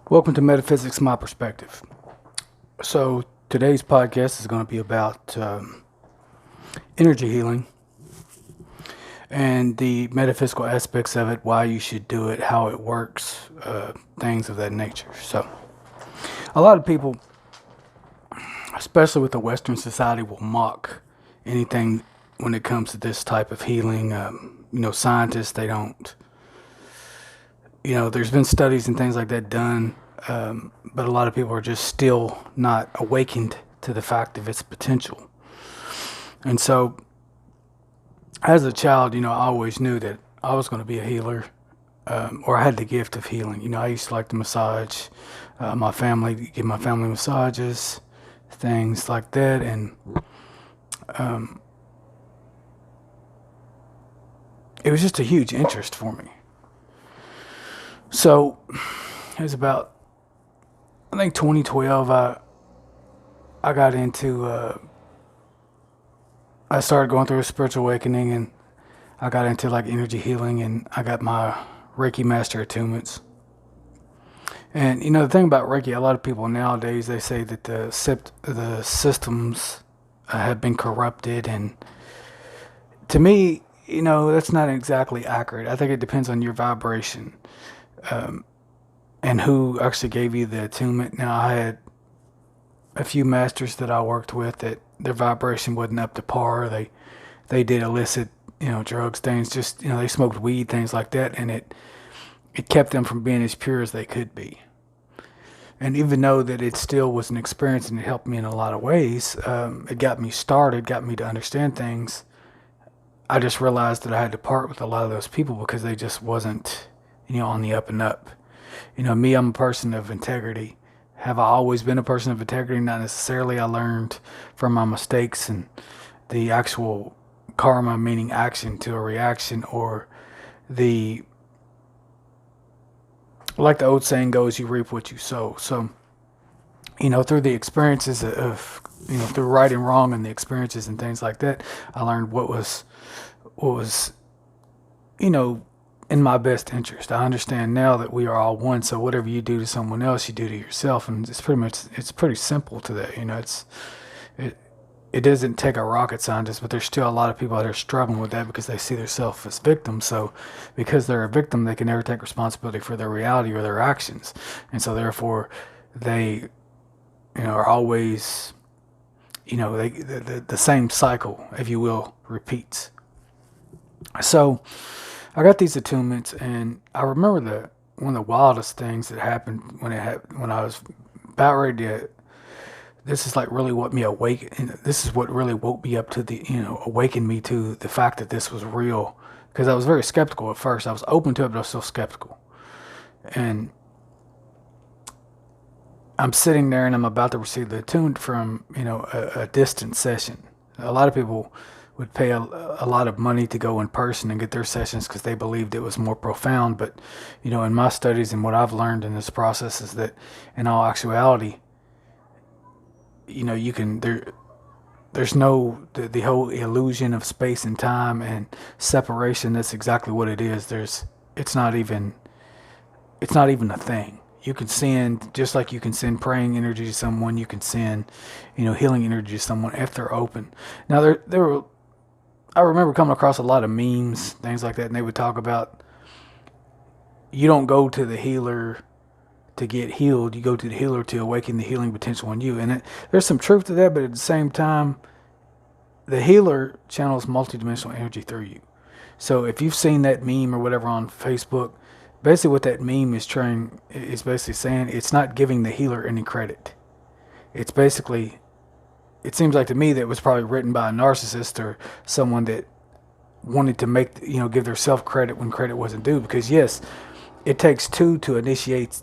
Welcome to Metaphysics, My Perspective. So today's podcast is going to be about energy healing and the metaphysical aspects of it, why you should do it, how it works, things of that nature. So a lot of people, especially with the Western society, will mock anything when it comes to this type of healing. Scientists, they don't, there's been studies and things like that done, but a lot of people are just still not awakened to the fact of its potential. And so, as a child, I always knew that I was going to be a healer, or I had the gift of healing. I used to like to massage my family, give my family massages, things like that, and it was just a huge interest for me. So, it was about, I think 2012, I got into, I started going through a spiritual awakening, and I got into like energy healing, and I got my Reiki master attunements. And the thing about Reiki, a lot of people nowadays, they say that the systems have been corrupted, and to me, that's not exactly accurate. I think it depends on your vibration, and who actually gave you the attunement. Now, I had a few masters that I worked with that their vibration wasn't up to par. They did illicit, drugs, things, just, they smoked weed, things like that, and it kept them from being as pure as they could be. And even though that it still was an experience and it helped me in a lot of ways, it got me started, got me to understand things. I just realized that I had to part with a lot of those people because they just wasn't, on the up and up. Me, I'm a person of integrity. Have I always been a person of integrity? Not necessarily. I learned from my mistakes and the actual karma, meaning action to a reaction, or the, like the old saying goes, you reap what you sow. So, through the experiences of, through right and wrong and the experiences and things like that, I learned what was, in my best interest. I understand now that we are all one. So whatever you do to someone else, you do to yourself, and it's pretty simple to that. It it doesn't take a rocket scientist, but there's still a lot of people that are struggling with that because they see themselves as victims. So because they're a victim, they can never take responsibility for their reality or their actions, and so therefore they, are always, the same cycle, if you will, repeats. So I got these attunements, and I remember one of the wildest things that happened when I was about ready to. This is like really what me awake. This is what really woke me up to the, awakened me to the fact that this was real. Because I was very skeptical at first. I was open to it, but I was still skeptical. And I'm sitting there, and I'm about to receive the attunement from, a distant session. A lot of people would pay a lot of money to go in person and get their sessions because they believed it was more profound. But, in my studies and what I've learned in this process is that in all actuality, you can, there's no, the whole illusion of space and time and separation. That's exactly what it is. It's not even, it's not even a thing. You can send, just like you can send praying energy to someone, you can send, healing energy to someone if they're open. Now, there were, I remember coming across a lot of memes, things like that, and they would talk about, you don't go to the healer to get healed, you go to the healer to awaken the healing potential in you. And there's some truth to that, but at the same time, the healer channels multidimensional energy through you. So if you've seen that meme or whatever on Facebook, basically what that meme is basically saying, it's not giving the healer any credit. It's basically, it seems like to me that it was probably written by a narcissist or someone that wanted to make, give their self credit when credit wasn't due. Because yes, it takes two to initiate,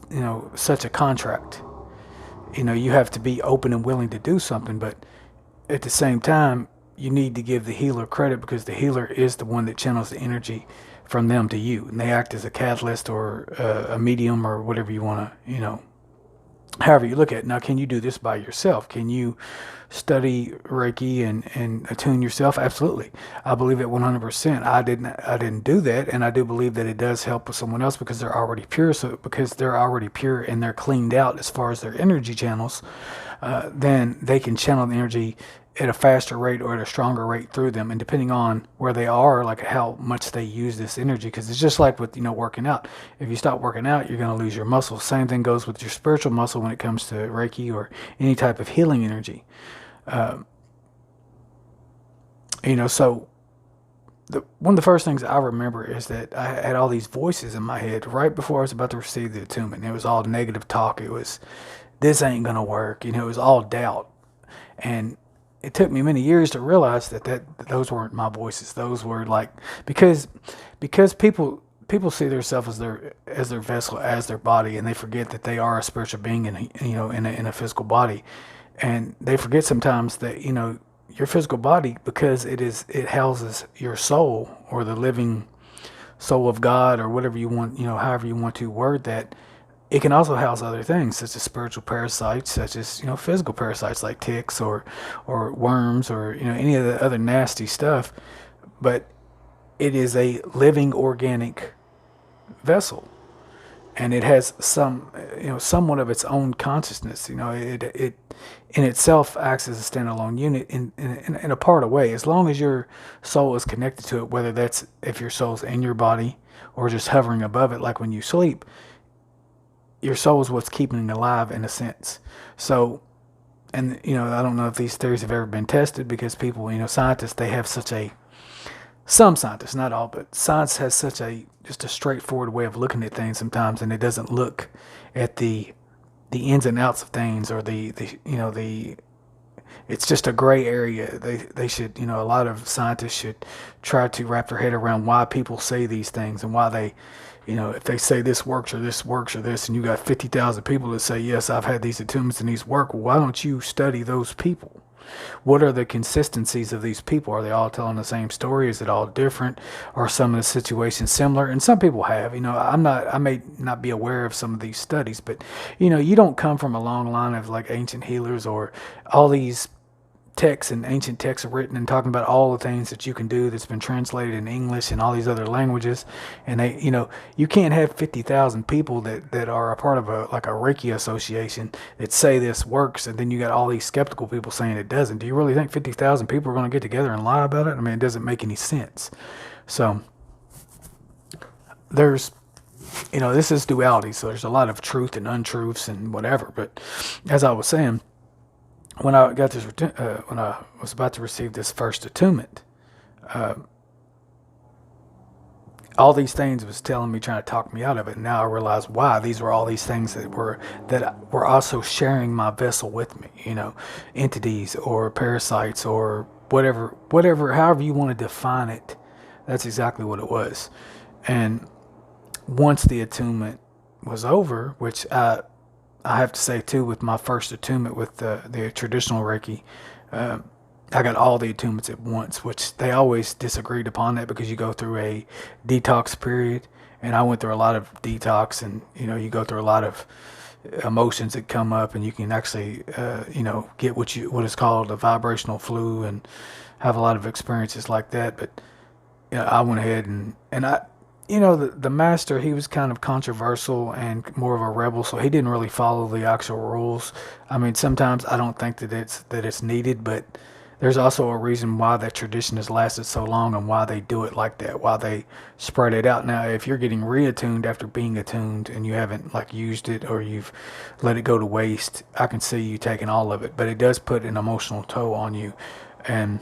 such a contract. You have to be open and willing to do something, but at the same time, you need to give the healer credit because the healer is the one that channels the energy from them to you, and they act as a catalyst or a medium or whatever you want to, however you look at it. Now, can you do this by yourself? Can you study Reiki and attune yourself? Absolutely. I believe it 100%. I didn't do that, and I do believe that it does help with someone else because they're already pure. So because they're already pure and they're cleaned out as far as their energy channels, then they can channel the energy at a faster rate or at a stronger rate through them, and depending on where they are, like how much they use this energy, because it's just like with working out. If you stop working out, you're going to lose your muscles. Same thing goes with your spiritual muscle when it comes to Reiki or any type of healing energy. So one of the first things I remember is that I had all these voices in my head right before I was about to receive the attunement. It was all negative talk. It was, this ain't gonna work. It was all doubt. And it took me many years to realize that those weren't my voices. Those were like, because people see themselves as their vessel, as their body, and they forget that they are a spiritual being in a physical body. And they forget sometimes that your physical body, because it houses your soul, or the living soul of God, or whatever you want, however you want to word that. It can also house other things, such as spiritual parasites, such as physical parasites like ticks or worms, or any of the other nasty stuff. But it is a living organic vessel, and it has somewhat of its own consciousness. It in itself acts as a standalone unit in a part of way, as long as your soul is connected to it, whether that's if your soul's in your body or just hovering above it, like when you sleep. Your soul is what's keeping it alive, in a sense. So, and I don't know if these theories have ever been tested, because people, scientists, they have some scientists, not all, but science has just a straightforward way of looking at things sometimes, and it doesn't look at the ins and outs of things, or the it's just a gray area. They should, a lot of scientists should try to wrap their head around why people say these things, and why they, if they say this works or this works or this, and you got 50,000 people that say, yes, I've had these attunements and these work, well, why don't you study those people? What are the consistencies of these people? Are they all telling the same story? Is it all different? Are some of the situations similar? And some people have, I may not be aware of some of these studies, but, you don't come from a long line of like ancient healers, or all these texts and ancient texts are written and talking about all the things that you can do that's been translated in English and all these other languages. And they, you can't have 50,000 people that are a part of a Reiki association that say this works, and then you got all these skeptical people saying it doesn't. Do you really think 50,000 people are going to get together and lie about it? I mean, it doesn't make any sense. So there's, this is duality. So there's a lot of truth and untruths and whatever. But as I was saying, when I got this, when I was about to receive this first attunement, all these things was telling me, trying to talk me out of it. And now I realize why. These were all these things that were also sharing my vessel with me. Entities or parasites or whatever, however you want to define it. That's exactly what it was. And once the attunement was over, which I have to say too, with my first attunement with the traditional Reiki, I got all the attunements at once, which they always disagreed upon that, because you go through a detox period, and I went through a lot of detox, and you go through a lot of emotions that come up, and you can actually get what is called a vibrational flu, and have a lot of experiences like that. But I went ahead and I the master, he was kind of controversial and more of a rebel, so he didn't really follow the actual rules. I mean, sometimes I don't think that it's needed, but there's also a reason why that tradition has lasted so long, and why they do it like that, why they spread it out. Now, if you're getting reattuned after being attuned and you haven't used it, or you've let it go to waste, I can see you taking all of it, but it does put an emotional toll on you. And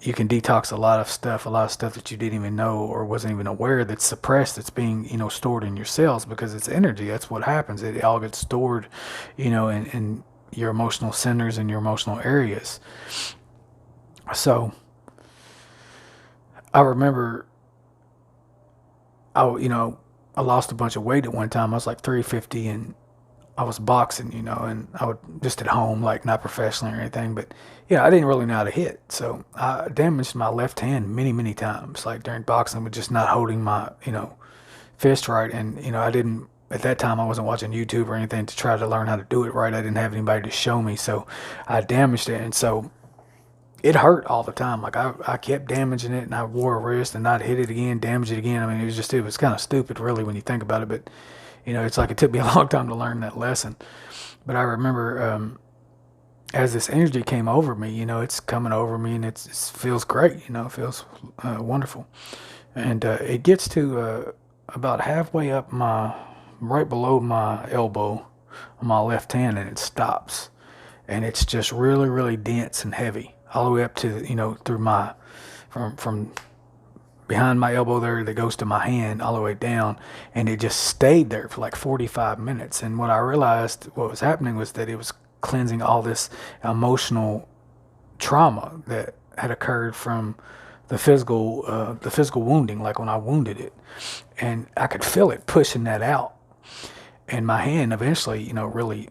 you can detox a lot of stuff that you didn't even know or wasn't even aware that's suppressed, that's being, stored in your cells, because it's energy. That's what happens. It all gets stored, in your emotional centers and your emotional areas. So I remember I lost a bunch of weight at one time. I was like 350, and I was boxing, and I would just at home, not professionally or anything, but I didn't really know how to hit. So I damaged my left hand many, many times, during boxing, with just not holding my, fist right. And, I didn't at that time I wasn't watching YouTube or anything to try to learn how to do it right. I didn't have anybody to show me, so I damaged it, and so it hurt all the time. Like I kept damaging it, and I wore a wrist, and I'd hit it again, damage it again. I mean, it was kind of stupid, really, when you think about it. But it's like it took me a long time to learn that lesson. But I remember as this energy came over me, it's coming over me, and it feels great. It feels wonderful, and it gets to about halfway up right below my elbow on my left hand, and it stops, and it's just really, really dense and heavy all the way up to through my from behind my elbow there that goes to my hand all the way down, and it just stayed there for like 45 minutes. And what I realized what was happening was that it was cleansing all this emotional trauma that had occurred from the physical wounding, like when I wounded it, and I could feel it pushing that out. And my hand eventually, really,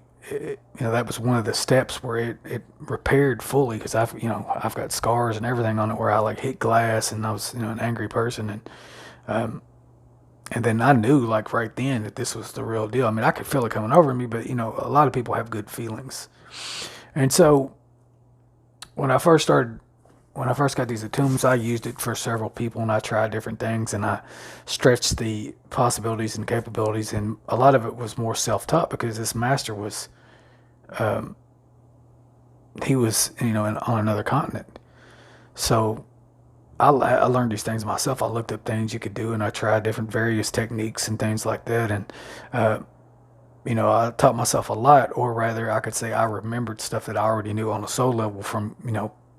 that was one of the steps where it repaired fully, because I've got scars and everything on it where I like hit glass, and I was an angry person, and then I knew like right then that this was the real deal. I mean, I could feel it coming over me, but a lot of people have good feelings, and so when I first started. When I first got these attunements, I used it for several people, and I tried different things, and I stretched the possibilities and capabilities, and a lot of it was more self-taught, because this master was, he was, on another continent. So I learned these things myself. I looked up things you could do, and I tried different various techniques and things like that, and I taught myself a lot, or rather, I could say I remembered stuff that I already knew on a soul level from,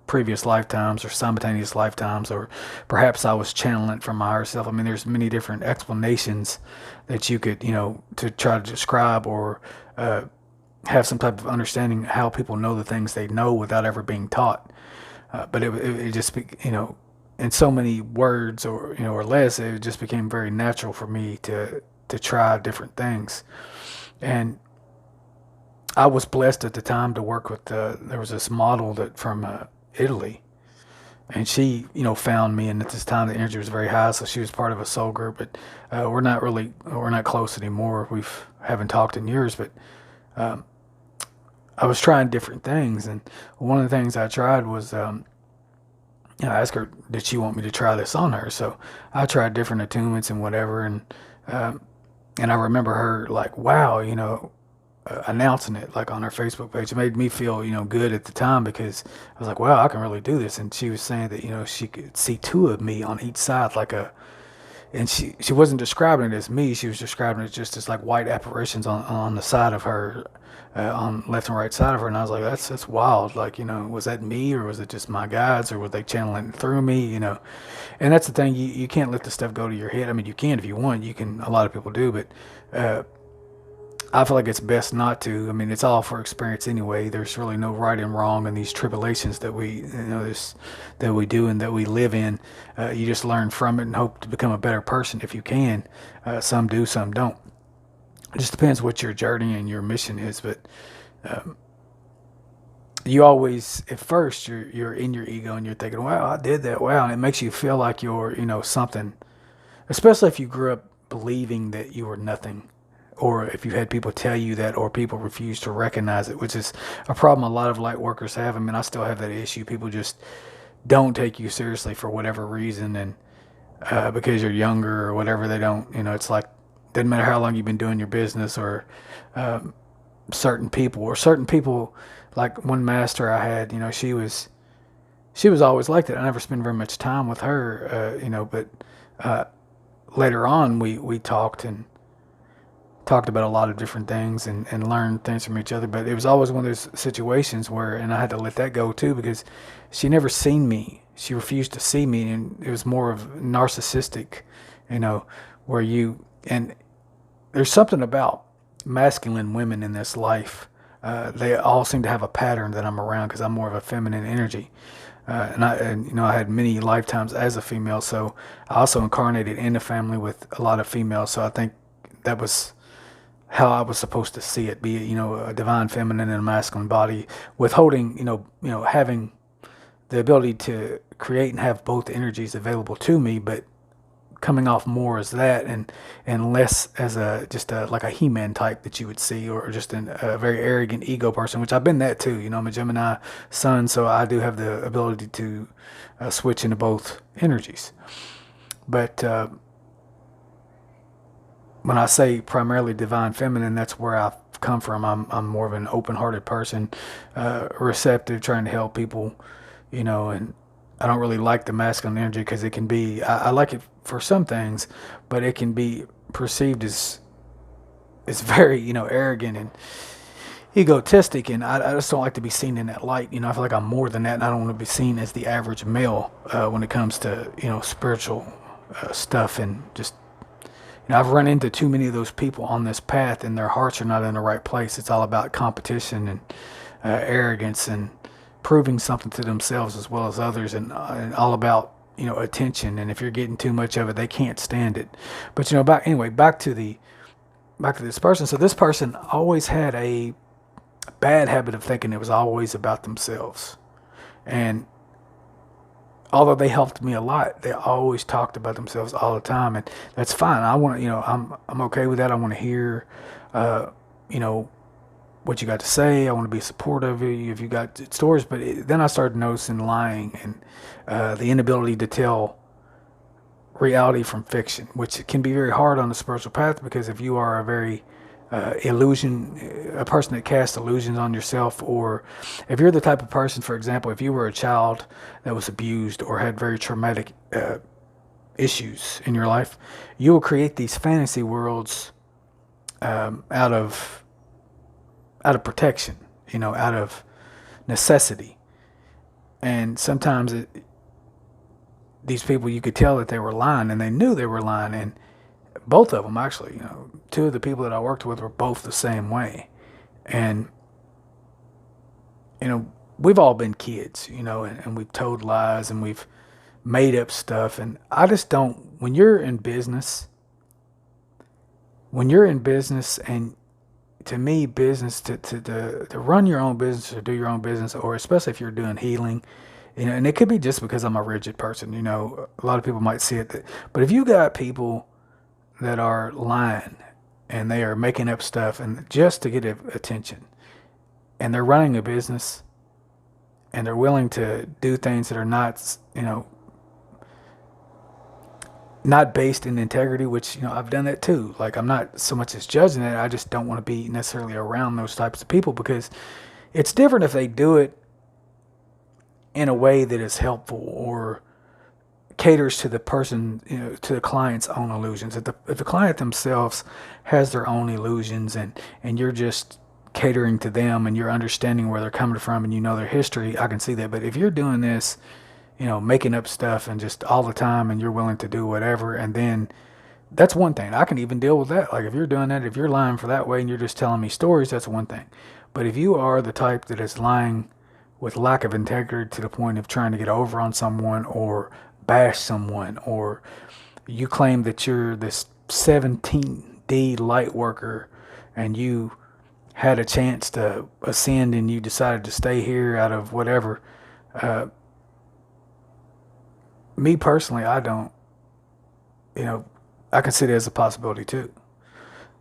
previous lifetimes or simultaneous lifetimes, or perhaps I was channeling it from my higher self. I mean, there's many different explanations that you could, to try to describe or have some type of understanding how people know the things they know without ever being taught. But it just, in so many words or less, it just became very natural for me to try different things. And I was blessed at the time to work with, there was this model that from Italy, and she found me, and at this time the energy was very high, so she was part of a soul group, but we're not close anymore. We haven't talked in years, but I was trying different things, and one of the things I tried was I asked her, did she want me to try this on her? So I tried different attunements and whatever, and I remember her like, wow, announcing it like on her Facebook page. It made me feel, good at the time, because I was like, wow, I can really do this. And she was saying that, she could see two of me on each side, and she wasn't describing it as me. She was describing it just as like white apparitions on the side of her, on left and right side of her. And I was like, that's wild. Like, was that me, or was it just my guides, or were they channeling through me, And that's the thing. You can't let the stuff go to your head. I mean, you can if you want. You can. A lot of people do, but I feel like it's best not to. I mean, it's all for experience anyway. There's really no right and wrong in these tribulations that that we do and that we live in. You just learn from it and hope to become a better person if you can. Some do, some don't. It just depends what your journey and your mission is. But you always, at first, you're in your ego and you're thinking, "Wow, I did that. Wow," and it makes you feel like you're, something. Especially if you grew up believing that you were nothing, or if you had people tell you that, or people refuse to recognize it, which is a problem a lot of light workers have. I mean, I still have that issue. People just don't take you seriously for whatever reason, and because you're younger or whatever, they don't. It's like, doesn't matter how long you've been doing your business, or certain people. Like one master I had, she was always like that. I never spent very much time with her, but later on we talked about a lot of different things, and learned things from each other. But it was always one of those situations where, and I had to let that go too, because she never seen me. She refused to see me, and it was more of narcissistic, where and there's something about masculine women in this life. They all seem to have a pattern that I'm around, because I'm more of a feminine energy. I had many lifetimes as a female, so I also incarnated in a family with a lot of females. So I think that was how I was supposed to see it, be a divine feminine and a masculine body, with holding, having the ability to create and have both energies available to me, but coming off more as that, and less as a just a like a He-Man type that you would see, or just a very arrogant ego person, which I've been that too. I'm a Gemini sun, so I do have the ability to switch into both energies. But when I say primarily divine feminine, that's where I've come from. I'm more of an open-hearted person, receptive, trying to help people, and I don't really like the masculine energy because it can be, I like it for some things, but it can be perceived as very, arrogant and egotistic, and I just don't like to be seen in that light. I feel like I'm more than that, and I don't want to be seen as the average male when it comes to, spiritual stuff, and just, I've run into too many of those people on this path, and their hearts are not in the right place. It's all about competition and arrogance and proving something to themselves as well as others, and all about attention. And if you're getting too much of it, they can't stand it. But back to this person. So this person always had a bad habit of thinking it was always about themselves, and although they helped me a lot, they always talked about themselves all the time, and that's fine. I want to, I'm okay with that. I want to hear, you know, what you got to say. I want to be supportive of you if you got stories. But then I started noticing lying and the inability to tell reality from fiction, which can be very hard on the spiritual path, because if you are a very a person that casts illusions on yourself, or if you're the type of person, for example, if you were a child that was abused or had very traumatic issues in your life, you will create these fantasy worlds out of protection, out of necessity. And sometimes these people, you could tell that they were lying, and they knew they were lying. And both of them, actually, two of the people that I worked with were both the same way. And, we've all been kids, and we've told lies and we've made up stuff. And I just don't, when you're in business, and to me, business, to run your own business or do your own business, or especially if you're doing healing, and it could be just because I'm a rigid person, a lot of people might see it, but if you got people that are lying and they are making up stuff and just to get attention, and they're running a business and they're willing to do things that are not, not based in integrity, which, I've done that too. Like, I'm not so much as judging it. I just don't want to be necessarily around those types of people, because it's different if they do it in a way that is helpful or caters to the person, to the client's own illusions. If the client themselves has their own illusions, and you're just catering to them, and you're understanding where they're coming from, and their history, I can see that. But if you're doing this, making up stuff and just all the time, and you're willing to do whatever, and then that's one thing. I can even deal with that. Like, if you're doing that, if you're lying for that way and you're just telling me stories, that's one thing. But if you are the type that is lying with lack of integrity to the point of trying to get over on someone or bash someone, or you claim that you're this 17D light worker and you had a chance to ascend and you decided to stay here out of whatever, me personally, I don't, I consider it as a possibility too.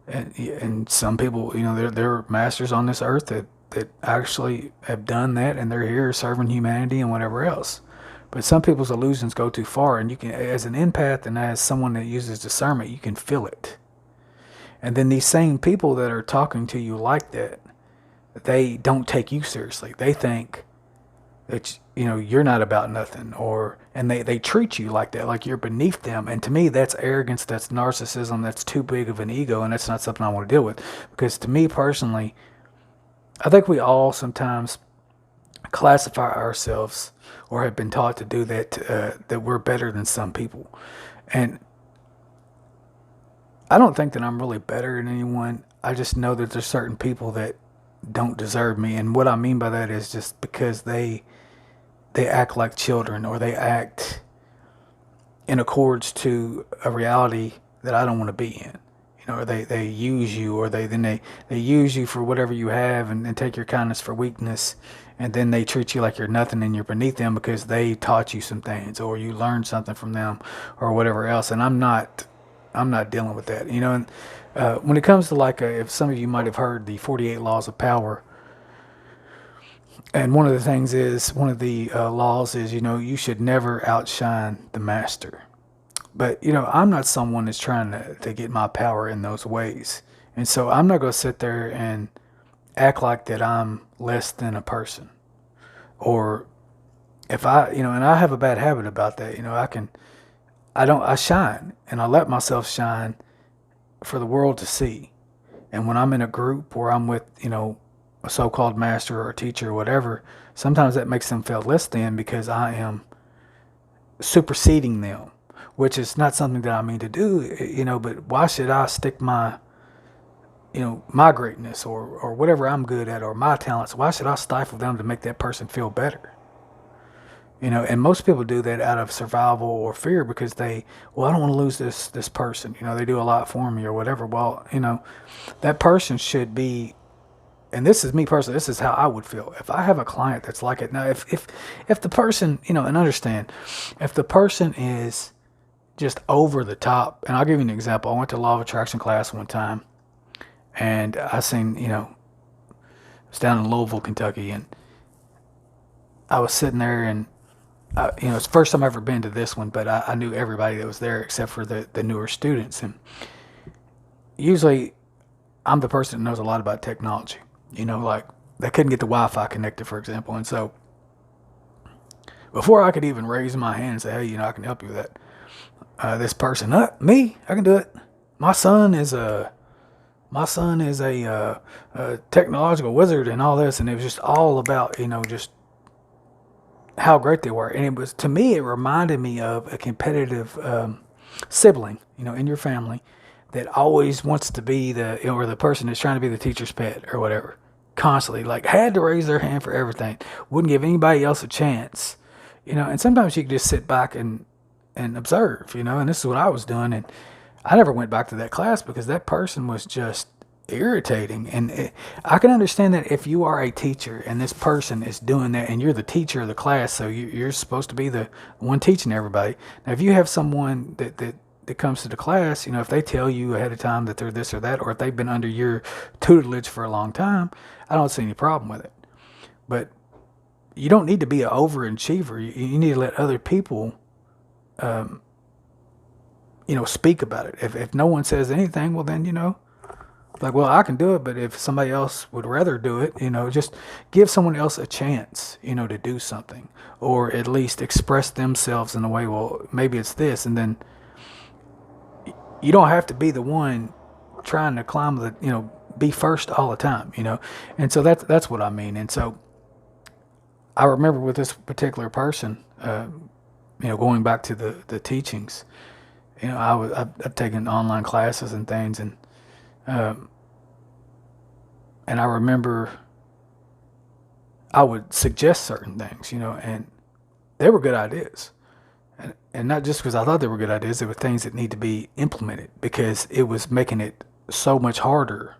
And some people, they're masters on this earth that actually have done that, and they're here serving humanity and whatever else. But some people's illusions go too far, and you can, as an empath and as someone that uses discernment, you can feel it. And then these same people that are talking to you like that, they don't take you seriously. They think that, you're not about nothing, and they treat you like that, like you're beneath them. And to me, that's arrogance, that's narcissism, that's too big of an ego, and that's not something I want to deal with. Because to me personally, I think we all sometimes classify ourselves, or have been taught to do that, that we're better than some people. And I don't think that I'm really better than anyone. I just know that there's certain people that don't deserve me. And what I mean by that is just because they act like children, or they act in accords to a reality that I don't want to be in. Or they use you, or they use you for whatever you have, and take your kindness for weakness, and then they treat you like you're nothing and you're beneath them because they taught you some things or you learned something from them or whatever else. And I'm not dealing with that, And when it comes to if some of you might have heard the 48 laws of power, and one of the laws is, you should never outshine the master. But, I'm not someone that's trying to get my power in those ways. And so I'm not going to sit there and act like that I'm less than a person. Or if and I have a bad habit about that, I shine and I let myself shine for the world to see. And when I'm in a group where I'm with, a so-called master or a teacher or whatever, sometimes that makes them feel less than because I am superseding them, which is not something that I mean to do, but why should I stick my greatness or whatever I'm good at or my talents, why should I stifle them to make that person feel better? And most people do that out of survival or fear because I don't want to lose this person. They do a lot for me or whatever. Well, that person should be, and this is me personally, this is how I would feel. If I have a client that's like it. Now, if the person, and understand, if the person is just over the top, and I'll give you an example. I went to Law of Attraction class one time, and I seen, it's down in Louisville, Kentucky, and I was sitting there and, it's the first time I've ever been to this one, but I knew everybody that was there except for the newer students. And usually I'm the person that knows a lot about technology, like they couldn't get the Wi-Fi connected, for example. And so before I could even raise my hand and say, hey, I can help you with that, this person, me, I can do it. My son is a technological wizard and all this. And it was just all about, just how great they were. And it was, to me, it reminded me of a competitive sibling, in your family that always wants to be or the person that's trying to be the teacher's pet or whatever, constantly, had to raise their hand for everything, wouldn't give anybody else a chance, and sometimes you can just sit back and observe, and this is what I was doing. And I never went back to that class because that person was just irritating. And I can understand that if you are a teacher and this person is doing that and you're the teacher of the class, so you're supposed to be the one teaching everybody. Now, if you have someone that comes to the class, if they tell you ahead of time that they're this or that, or if they've been under your tutelage for a long time, I don't see any problem with it. But you don't need to be an overachiever. You need to let other people speak about it. If no one says anything, well then, well, I can do it, but if somebody else would rather do it, just give someone else a chance, to do something, or at least express themselves in a way, well, maybe it's this, and then you don't have to be the one trying to climb be first all the time, and so that's what I mean. And so I remember with this particular person, going back to the teachings, I've taken online classes and things, and I remember I would suggest certain things, and they were good ideas. And not just because I thought they were good ideas, they were things that need to be implemented because it was making it so much harder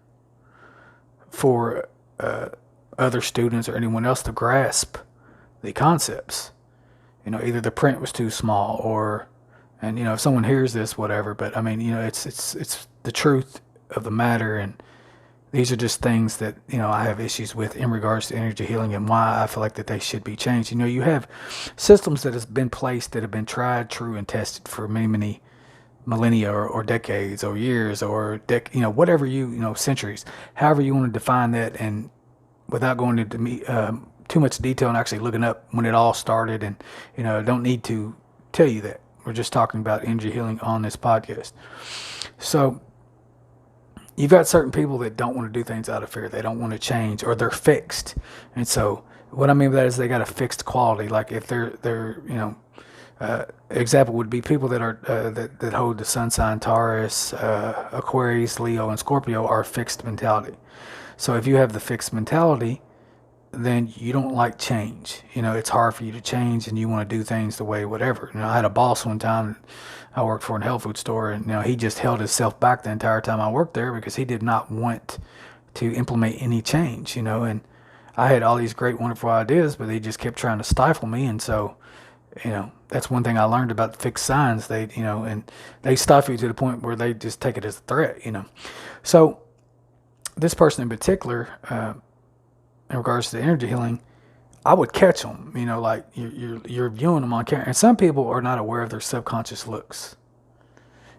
for other students or anyone else to grasp the concepts. Either the print was too small and if someone hears this, whatever, but I mean, it's the truth of the matter, and these are just things that I have issues with in regards to energy healing and why I feel like that they should be changed. You have systems that have been placed that have been tried, true, and tested for many millennia or decades or years or whatever centuries, however you want to define that, and without going into too much detail and actually looking up when it all started, and don't need to tell you that. We're just talking about energy healing on this podcast. So you've got certain people that don't want to do things out of fear. They don't want to change, or they're fixed. And so what I mean by that is they got a fixed quality. Like if they're example would be people that are that hold the sun sign Taurus, Aquarius, Leo, and Scorpio are fixed mentality. So if you have the fixed mentality, then you don't like change. It's hard for you to change, and you want to do things the way whatever. I had a boss one time I worked for in a health food store, and he just held himself back the entire time I worked there because he did not want to implement any change, and I had all these great, wonderful ideas, but they just kept trying to stifle me. And so, that's one thing I learned about fixed signs. And they stifle you to the point where they just take it as a threat. So this person in particular, in regards to energy healing, I would catch them, like you're viewing them on camera. And some people are not aware of their subconscious looks,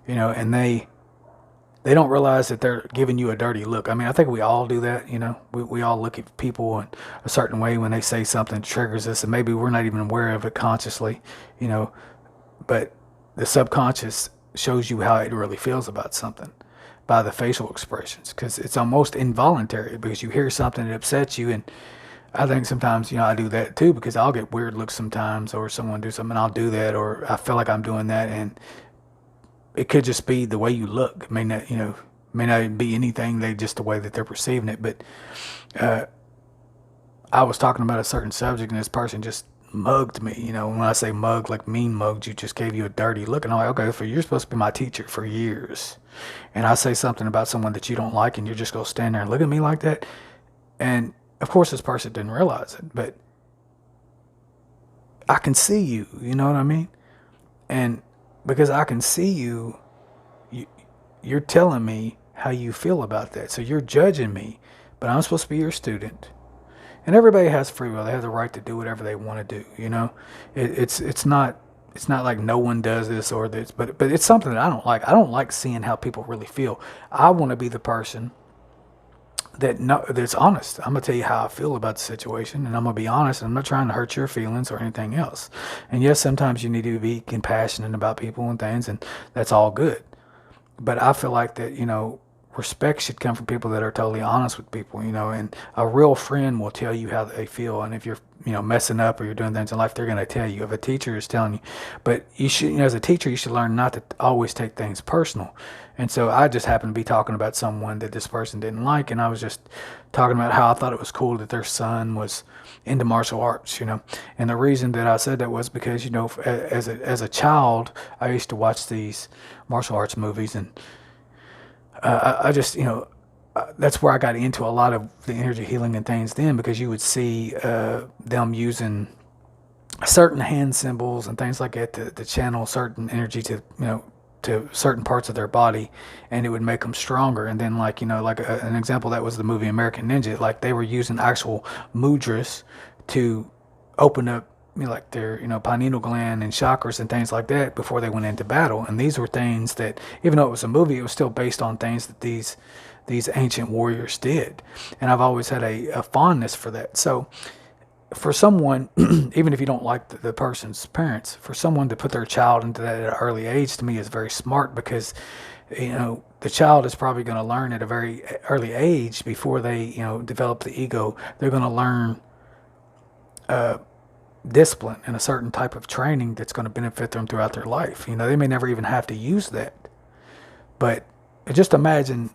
and they don't realize that they're giving you a dirty look. I mean, I think we all do that. We all look at people in a certain way when they say something that triggers us, and maybe we're not even aware of it consciously, but the subconscious shows you how it really feels about something by the facial expressions, because it's almost involuntary, because you hear something that upsets you. And I think sometimes, I do that too, because I'll get weird looks sometimes, or someone do something, I'll do that, or I feel like I'm doing that, and it could just be the way you look. It may not be anything. They just the way that they're perceiving it. But I was talking about a certain subject, and this person just mugged me. When I say mug, like mean mugged, you just gave you a dirty look, and I'm like, okay, you're supposed to be my teacher for years, and I say something about someone that you don't like, and you're just gonna stand there and look at me like that. And of course, this person didn't realize it, but I can see you. You know what I mean? And because I can see you, you're telling me how you feel about that. So you're judging me, but I'm supposed to be your student. And everybody has free will. They have the right to do whatever they want to do. It's not like no one does this or this, but it's something that I don't like. I don't like seeing how people really feel. I want to be the person that's honest. I'm gonna tell you how I feel about the situation, and I'm gonna be honest. And I'm not trying to hurt your feelings or anything else. And yes, sometimes you need to be compassionate about people and things, and that's all good. But I feel like that, respect should come from people that are totally honest with people, and a real friend will tell you how they feel. And if you're, messing up or you're doing things in life, they're going to tell you. If a teacher is telling you, but you should, as a teacher, you should learn not to always take things personal. And so I just happened to be talking about someone that this person didn't like. And I was just talking about how I thought it was cool that their son was into martial arts, And the reason that I said that was because, as a child, I used to watch these martial arts movies, and I just, that's where I got into a lot of the energy healing and things then, because you would see them using certain hand symbols and things like that to channel certain energy to certain parts of their body, and it would make them stronger. And then an example that was the movie American Ninja. Like they were using actual mudras to open up like their pineal gland and chakras and things like that before they went into battle. And these were things that, even though it was a movie, it was still based on things that these ancient warriors did. And I've always had a fondness for that. So for someone, even if you don't like the person's parents, for someone to put their child into that at an early age, to me is very smart, because the child is probably going to learn at a very early age before they develop the ego. They're going to learn discipline and a certain type of training that's going to benefit them throughout their life. They may never even have to use that, but just imagine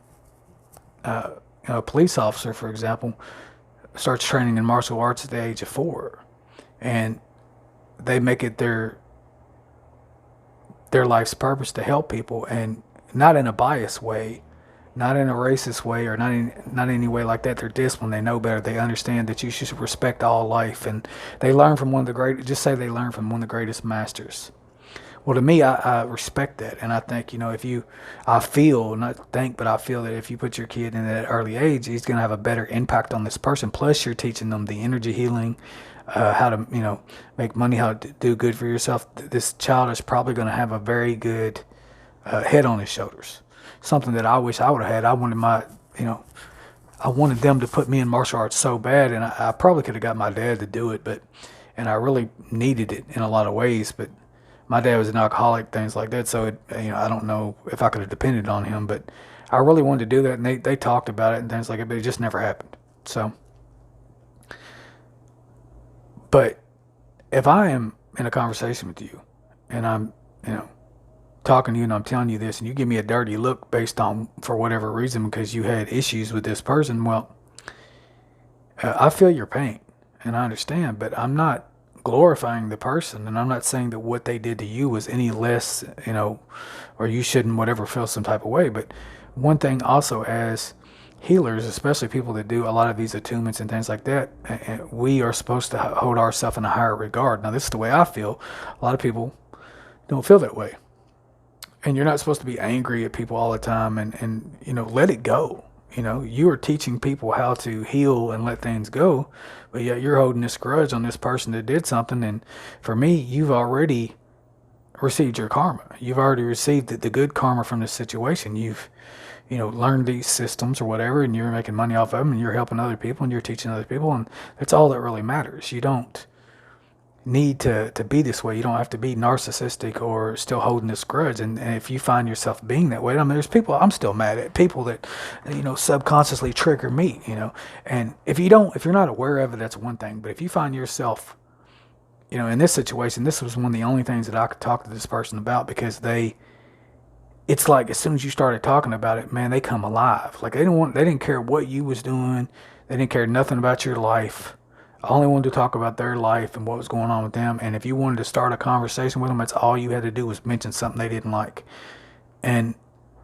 a police officer, for example, starts training in martial arts at the age of 4, and they make it their life's purpose to help people, and not in a biased way, not in a racist way, or not any way like that. They're disciplined. They know better. They understand that you should respect all life, and they learn from one of the great. Just say they learn from one of the greatest masters. Well, to me, I respect that, and I think I feel, not think, but I feel that if you put your kid in that early age, he's going to have a better impact on this person. Plus, you're teaching them the energy healing, how to make money, how to do good for yourself. This child is probably going to have a very good head on his shoulders. Something that I wish I would have had. I wanted them to put me in martial arts so bad, and I probably could have got my dad to do it, and I really needed it in a lot of ways, but my dad was an alcoholic, things like that, so I don't know if I could have depended on him, but I really wanted to do that, and they talked about it and things like that, but it just never happened. So, but if I am in a conversation with you, and I'm, talking to you, and I'm telling you this, and you give me a dirty look based on, for whatever reason, because you had issues with this person, well, I feel your pain, and I understand, but I'm not glorifying the person, and I'm not saying that what they did to you was any less, or you shouldn't whatever feel some type of way. But one thing also, as healers, especially people that do a lot of these attunements and things like that, we are supposed to hold ourselves in a higher regard. Now, this is the way I feel. A lot of people don't feel that way. And you're not supposed to be angry at people all the time and let it go. You are teaching people how to heal and let things go, but yet you're holding this grudge on this person that did something. And for me, you've already received your karma. You've already received the good karma from this situation. You've, learned these systems or whatever, and you're making money off of them, and you're helping other people, and you're teaching other people, and that's all that really matters. You don't need to be this way. You don't have to be narcissistic or still holding this grudge. And if you find yourself being that way, there's people I'm still mad at, people that, subconsciously trigger me, and if you're not aware of it, that's one thing. But if you find yourself, in this situation, this was one of the only things that I could talk to this person about, because it's like as soon as you started talking about it, man, they come alive. Like they didn't care what you was doing. They didn't care nothing about your life. I only wanted to talk about their life and what was going on with them. And if you wanted to start a conversation with them, that's all you had to do was mention something they didn't like. And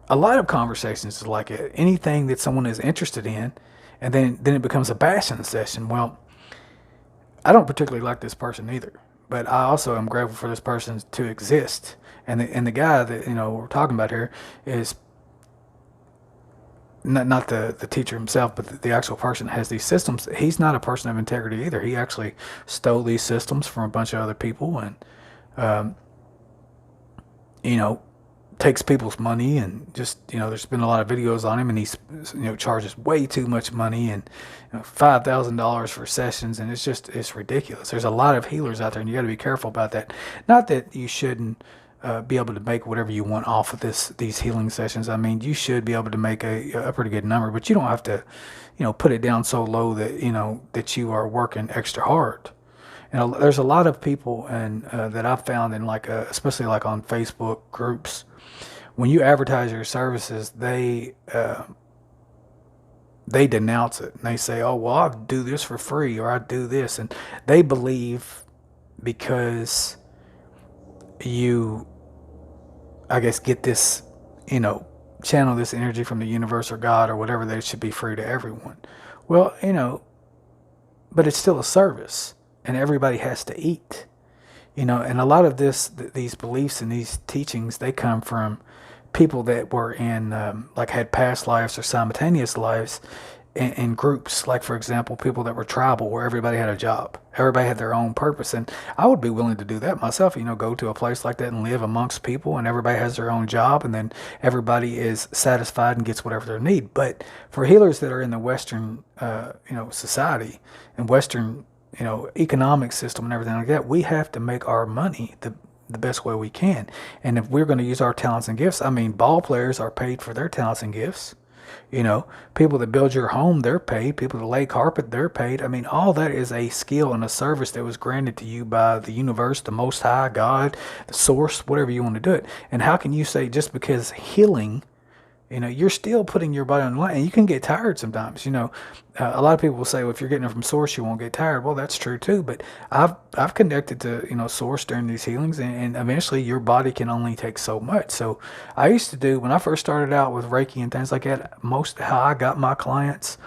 a lot of conversations is like it. Anything that someone is interested in, and then it becomes a bashing session. Well, I don't particularly like this person either, but I also am grateful for this person to exist. And the guy that we're talking about here is not the teacher himself, but the actual person that has these systems. He's not a person of integrity either. He actually stole these systems from a bunch of other people, and takes people's money, and just there's been a lot of videos on him, and he's charges way too much money, and $5,000 for sessions, and it's ridiculous. There's a lot of healers out there, and you got to be careful about that. Not that you shouldn't be able to make whatever you want off of these healing sessions. I mean, you should be able to make a pretty good number, but you don't have to put it down so low that that you are working extra hard. There's a lot of people and that I've found in especially like on Facebook groups, when you advertise your services, they denounce it, and they say, oh, well, I do this for free, or I do this, and they believe because you, I guess, get this, channel this energy from the universe or God or whatever, that it should be free to everyone. Well, but it's still a service, and everybody has to eat, and a lot of these beliefs and these teachings, they come from people that were in, had past lives or simultaneous lives in groups. Like, for example, people that were tribal, where everybody had a job, everybody had their own purpose. And I would be willing to do that myself, go to a place like that and live amongst people, and everybody has their own job, and then everybody is satisfied and gets whatever they need. But for healers that are in the Western, society and Western, economic system and everything like that, we have to make our money the best way we can. And if we're going to use our talents and gifts, ball players are paid for their talents and gifts. People that build your home, they're paid. People that lay carpet, they're paid. All that is a skill and a service that was granted to you by the universe, the Most High, God, the source, whatever you want to do it. And how can you say just because healing, you're still putting your body on the line, and you can get tired sometimes. A lot of people will say, well, if you're getting it from source, you won't get tired. Well, that's true too. But I've connected to, source during these healings, and eventually your body can only take so much. So I used to do, when I first started out with Reiki and things like that, most how I got my clients